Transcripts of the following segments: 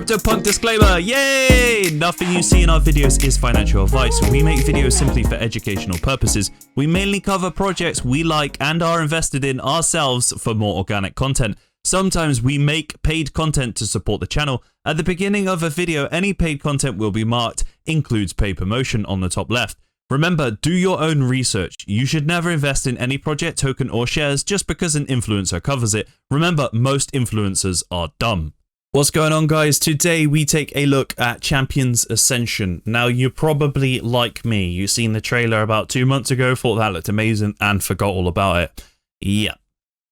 CryptoPunk disclaimer, yay! Nothing you see in our videos is financial advice. We make videos simply for educational purposes. We mainly cover projects we like and are invested in ourselves for more organic content. Sometimes we make paid content to support the channel. At the beginning of a video, any paid content will be marked, includes paid promotion on the top left. Remember, do your own research. You should never invest in any project, token, or shares just because an influencer covers it. Remember, most influencers are dumb. What's going on, guys? Today we take a look at Champions Ascension. Now, you're probably like me. You've seen the trailer about 2 months ago, thought that looked amazing, and forgot all about it. Yeah.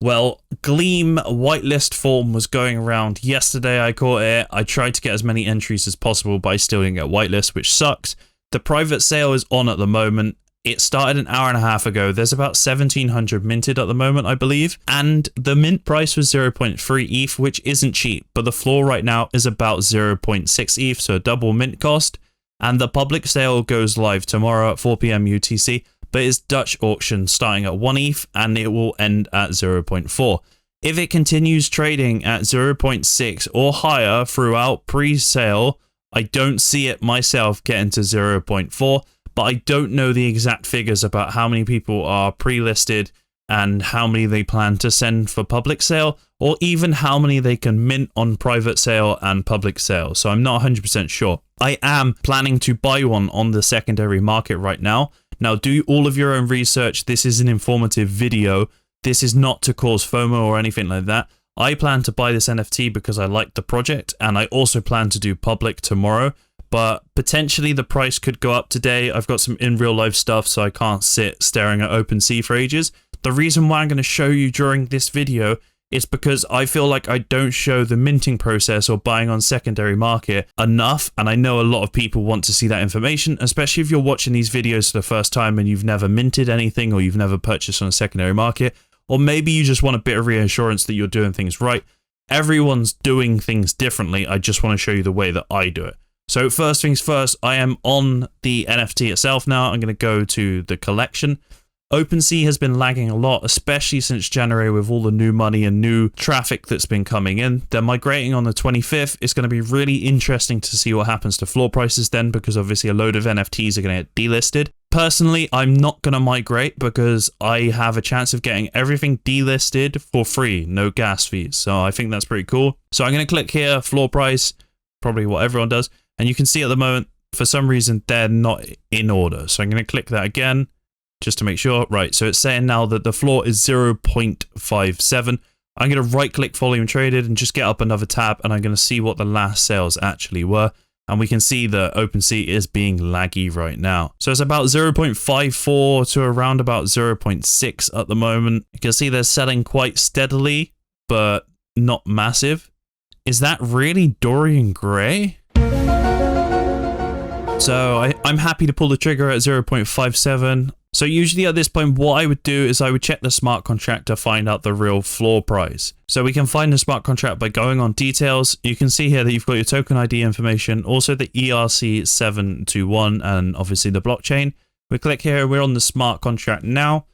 Well, Gleam whitelist form was going around yesterday. I caught it. I tried to get as many entries as possible, but I still didn't get whitelist, which sucks. The private sale is on at the moment. It started an hour and a half ago. There's about 1,700 minted at the moment, I believe. And the mint price was 0.3 ETH, which isn't cheap. But the floor right now is about 0.6 ETH, so a double mint cost. And the public sale goes live tomorrow at 4 PM UTC. But it's Dutch auction starting at 1 ETH and it will end at 0.4. If it continues trading at 0.6 or higher throughout pre-sale, I don't see it myself getting to 0.4, but I don't know the exact figures about how many people are pre-listed and how many they plan to send for public sale, or even how many they can mint on private sale and public sale. So I'm not 100% sure. I am planning to buy one on the secondary market right now. Now, do all of your own research. This is an informative video. This is not to cause FOMO or anything like that. I plan to buy this NFT because I like the project, and I also plan to do public tomorrow, but potentially the price could go up today. I've got some in real life stuff, so I can't sit staring at OpenSea for ages. The reason why I'm going to show you during this video is because I feel like I don't show the minting process or buying on secondary market enough, and I know a lot of people want to see that information, especially if you're watching these videos for the first time and you've never minted anything or you've never purchased on a secondary market. Or maybe you just want a bit of reassurance that you're doing things right. Everyone's doing things differently. I just want to show you the way that I do it. So first things first, I am on the NFT itself now. I'm going to go to the collection. OpenSea has been lagging a lot, especially since January with all the new money and new traffic that's been coming in. They're migrating on the 25th. It's going to be really interesting to see what happens to floor prices then, because obviously a load of NFTs are going to get delisted. Personally, I'm not going to migrate because I have a chance of getting everything delisted for free, no gas fees. So I think that's pretty cool. So I'm going to click here, floor price, probably what everyone does. And you can see at the moment, for some reason, they're not in order. So I'm going to click that again just to make sure. Right, so it's saying now that the floor is 0.57. I'm going to right click volume traded and just get up another tab, and I'm going to see what the last sales actually were. And we can see that OpenSea is being laggy right now. So it's about 0.54 to around about 0.6 at the moment. You can see they're selling quite steadily, but not massive. Is that really Dorian Gray? So I'm happy to pull the trigger at 0.57. So usually at this point, what I would do is I would check the smart contract to find out the real floor price. So we can find the smart contract by going on details. You can see here that you've got your token ID information, also the ERC721, and obviously the blockchain. We click here, we're on the smart contract now.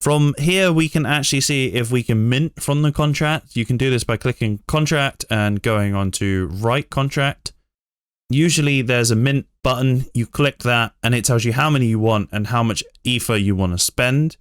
From here, we can actually see if we can mint from the contract. You can do this by clicking contract and going on to write contract. Usually there's a mint button, you click that and it tells you how many you want and how much ether you want to spend.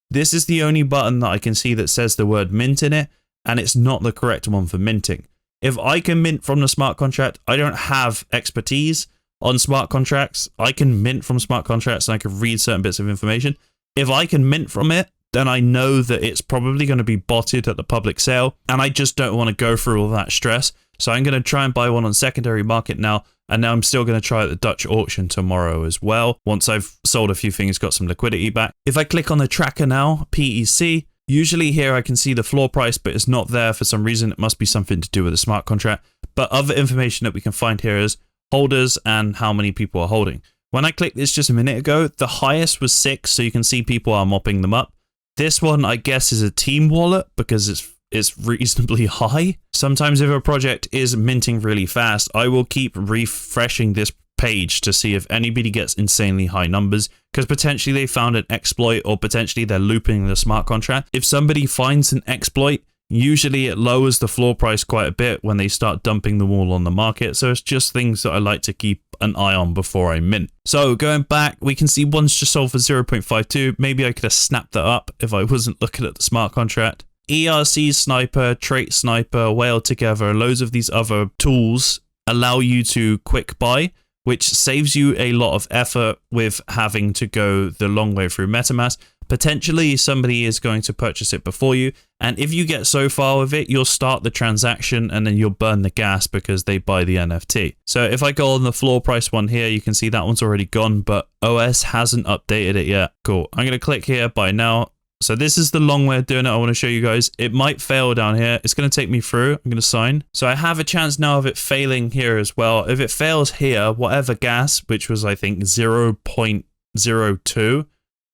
This is the only button that I can see that says the word mint in it, and it's not the correct one for minting. If I can mint from the smart contract, I don't have expertise on smart contracts. I can mint from smart contracts and I can read certain bits of information. If I can mint from it, then I know that it's probably going to be botted at the public sale, and I just don't want to go through all that stress. So I'm going to try and buy one on secondary market now, and now I'm still going to try at the Dutch auction tomorrow as well, once I've sold a few things, got some liquidity back. If I click on the tracker now, PEC, usually here I can see the floor price, but it's not there for some reason. It must be something to do with the smart contract. But other information that we can find here is holders and how many people are holding. When I clicked this just a minute ago, the highest was 6, so you can see people are mopping them up. This one, I guess, is a team wallet because it's reasonably high. Sometimes if a project is minting really fast, I will keep refreshing this page to see if anybody gets insanely high numbers, because potentially they found an exploit or potentially they're looping the smart contract. If somebody finds an exploit, Usually it lowers the floor price quite a bit when they start dumping them all on the market. So it's just things that I like to keep an eye on before I mint. So going back, we can see one's just sold for 0.52. Maybe I could have snapped that up if I wasn't looking at the smart contract. ERC Sniper, Trait Sniper, Whale Together, loads of these other tools allow you to quick buy, which saves you a lot of effort with having to go the long way through MetaMask. Potentially somebody is going to purchase it before you, and if you get so far with it, you'll start the transaction and then you'll burn the gas because they buy the NFT. So if I go on the floor price one here, you can see that one's already gone, but OS hasn't updated it yet. Cool. I'm going to click here, buy now. So this is the long way of doing it. I want to show you guys. It might fail down here. It's going to take me through. I'm going to sign. So I have a chance now of it failing here as well. If it fails here, whatever gas, which was I think 0.02,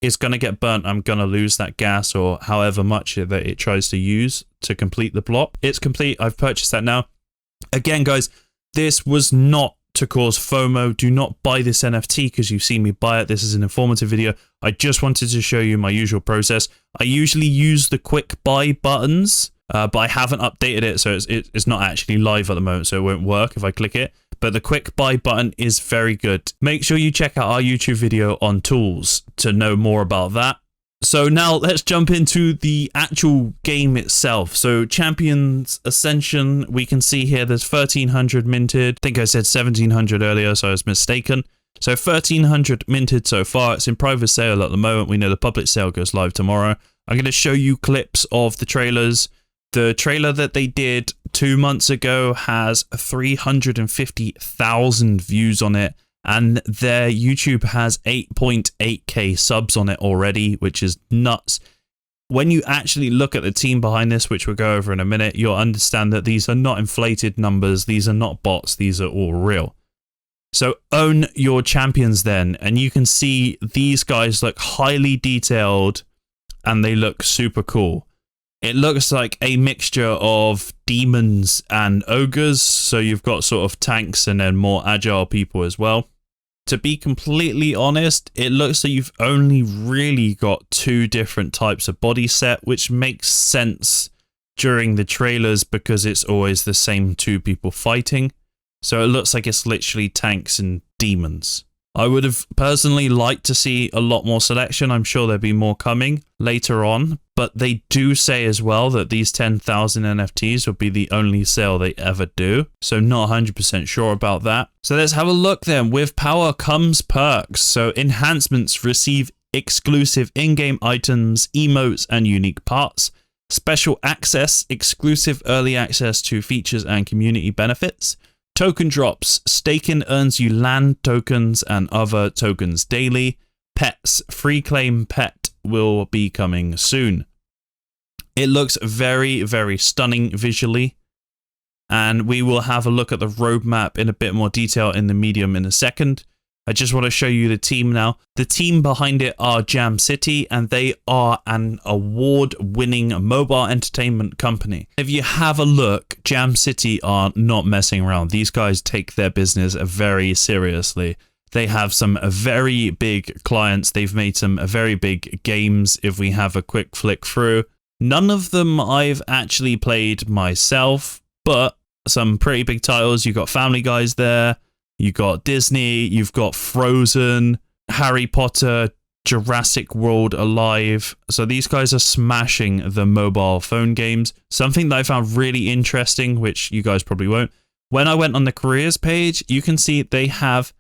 is going to get burnt. I'm going to lose that gas or however much that it tries to use to complete the block. It's complete. I've purchased that now. Again, guys, this was not to cause FOMO. Do not buy this NFT because you've seen me buy it. This is an informative video. I just wanted to show you my usual process. I usually use the quick buy buttons, but I haven't updated it, so it's not actually live at the moment, so it won't work if I click it. But the quick buy button is very good. Make sure you check out our YouTube video on tools to know more about that. So now let's jump into the actual game itself. So Champions Ascension, we can see here there's 1300 minted. I think I said 1700 earlier, so I was mistaken. So 1300 minted so far. It's in private sale at the moment. We know the public sale goes live tomorrow. I'm going to show you clips of the trailers. The trailer that they did 2 months ago has 350,000 views on it, and their YouTube has 8.8k subs on it already, which is nuts. When you actually look at the team behind this, which we'll go over in a minute, you'll understand that these are not inflated numbers. These are not bots. These are all real. So own your champions then, and you can see these guys look highly detailed and they look super cool. It looks like a mixture of demons and ogres, so you've got sort of tanks and then more agile people as well. To be completely honest, it looks like you've only really got 2 different types of body set, which makes sense during the trailers because it's always the same 2 people fighting. So it looks like it's literally tanks and demons. I would have personally liked to see a lot more selection. I'm sure there'll be more coming later on, but they do say as well that these 10,000 NFTs will be the only sale they ever do. So not 100% sure about that. So let's have a look then. With power comes perks. So enhancements receive exclusive in-game items, emotes, and unique parts. Special access, exclusive early access to features and community benefits. Token drops, staking earns you land tokens and other tokens daily. Pets, free claim pet will be coming soon. It looks very, very stunning visually. And we will have a look at the roadmap in a bit more detail in the medium in a second. I just want to show you the team now. The team behind it are Jam City, and they are an award-winning mobile entertainment company. If you have a look, Jam City are not messing around. These guys take their business very seriously. They have some very big clients. They've made some very big games. If we have a quick flick through, none of them I've actually played myself, but some pretty big titles. You've got Family Guys there. You got Disney, you've got Frozen, Harry Potter, Jurassic World Alive. So these guys are smashing the mobile phone games. Something that I found really interesting, which you guys probably won't. When I went on the careers page, you can see they have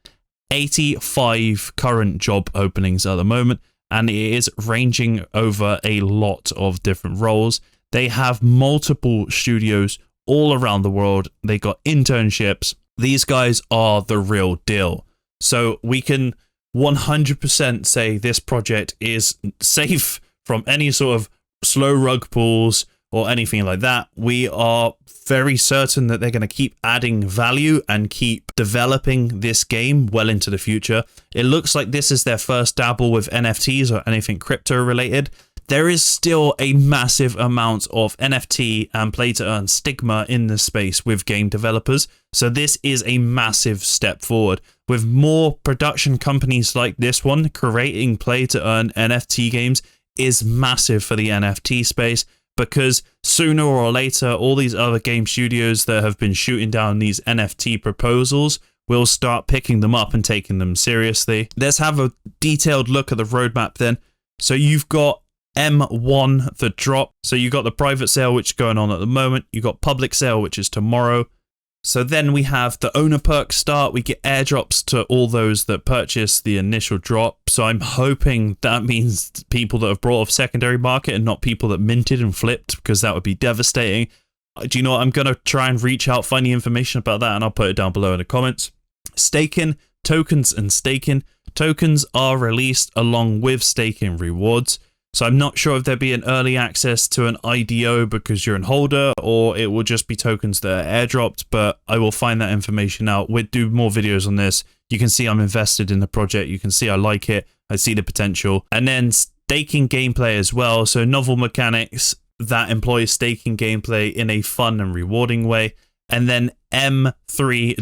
85 current job openings at the moment, and it is ranging over a lot of different roles. They have multiple studios all around the world. They got internships. These guys are the real deal. So we can 100% say this project is safe from any sort of slow rug pulls or anything like that. We are very certain that they're going to keep adding value and keep developing this game well into the future. It looks like this is their first dabble with NFTs or anything crypto related. There is still a massive amount of NFT and play to earn stigma in this space with game developers. So this is a massive step forward. With more production companies like this one, creating play to earn NFT games is massive for the NFT space. because sooner or later, all these other game studios that have been shooting down these NFT proposals will start picking them up and taking them seriously. Let's have a detailed look at the roadmap then. So you've got M1, the drop. So you got the private sale, which is going on at the moment. You got public sale, which is tomorrow. So then we have the owner perk start. We get airdrops to all those that purchase the initial drop. So I'm hoping that means people that have brought off secondary market and not people that minted and flipped, because that would be devastating. Do you know what? I'm going to try and reach out, find the information about that, and I'll put it down below in the comments. Staking, tokens and staking. Tokens are released along with staking rewards. So I'm not sure if there'll be an early access to an IDO because you're an holder, or it will just be tokens that are airdropped, but I will find that information out. We'll do more videos on this. You can see I'm invested in the project. You can see I like it. I see the potential. And then staking gameplay as well. So novel mechanics that employ staking gameplay in a fun and rewarding way. And then M3.0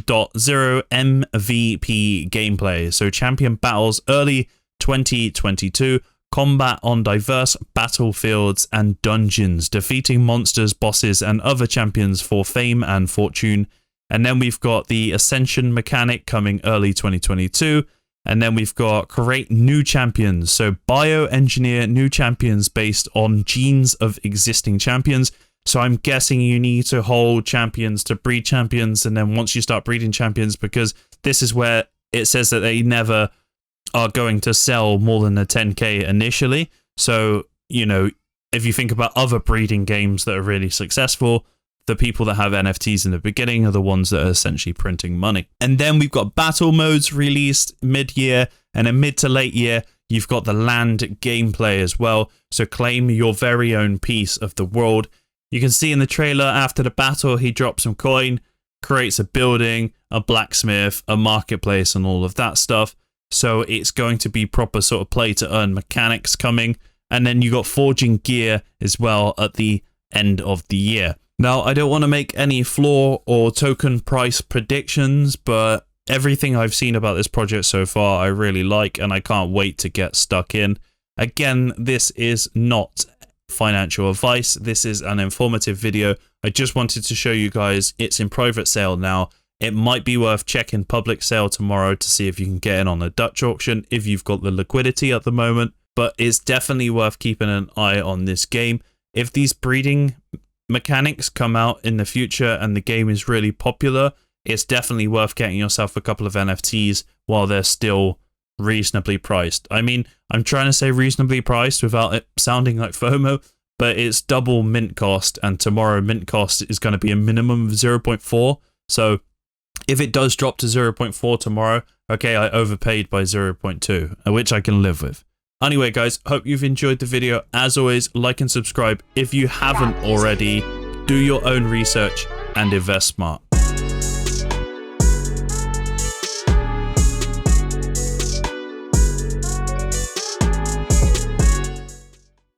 MVP gameplay. So champion battles early 2022. Combat on diverse battlefields and dungeons, defeating monsters, bosses, and other champions for fame and fortune. And then we've got the Ascension mechanic coming early 2022. And then we've got create new champions. So bioengineer new champions based on genes of existing champions. So I'm guessing you need to hold champions to breed champions. And then once you start breeding champions, because this is where it says that they never are going to sell more than a 10k initially. So, you know, if you think about other breeding games that are really successful, the people that have NFTs in the beginning are the ones that are essentially printing money. And then we've got battle modes released mid-year, and in mid to late year, you've got the land gameplay as well. So claim your very own piece of the world. You can see in the trailer after the battle, he drops some coin, creates a building, a blacksmith, a marketplace, and all of that stuff. So it's going to be proper sort of play to earn mechanics coming. And then you got forging gear as well at the end of the year. Now, I don't want to make any floor or token price predictions, but everything I've seen about this project so far, I really like, and I can't wait to get stuck in. Again, this is not financial advice. This is an informative video. I just wanted to show you guys it's in private sale now. It might be worth checking public sale tomorrow to see if you can get in on a Dutch auction if you've got the liquidity at the moment, but it's definitely worth keeping an eye on this game. If these breeding mechanics come out in the future and the game is really popular, it's definitely worth getting yourself a couple of NFTs while they're still reasonably priced. I mean, I'm trying to say reasonably priced without it sounding like FOMO, but it's double mint cost, and tomorrow mint cost is going to be a minimum of 0.4. So if it does drop to 0.4 tomorrow, okay, I overpaid by 0.2, which I can live with. Anyway, guys, hope you've enjoyed the video. As always, like and subscribe if you haven't already. Do your own research and invest smart.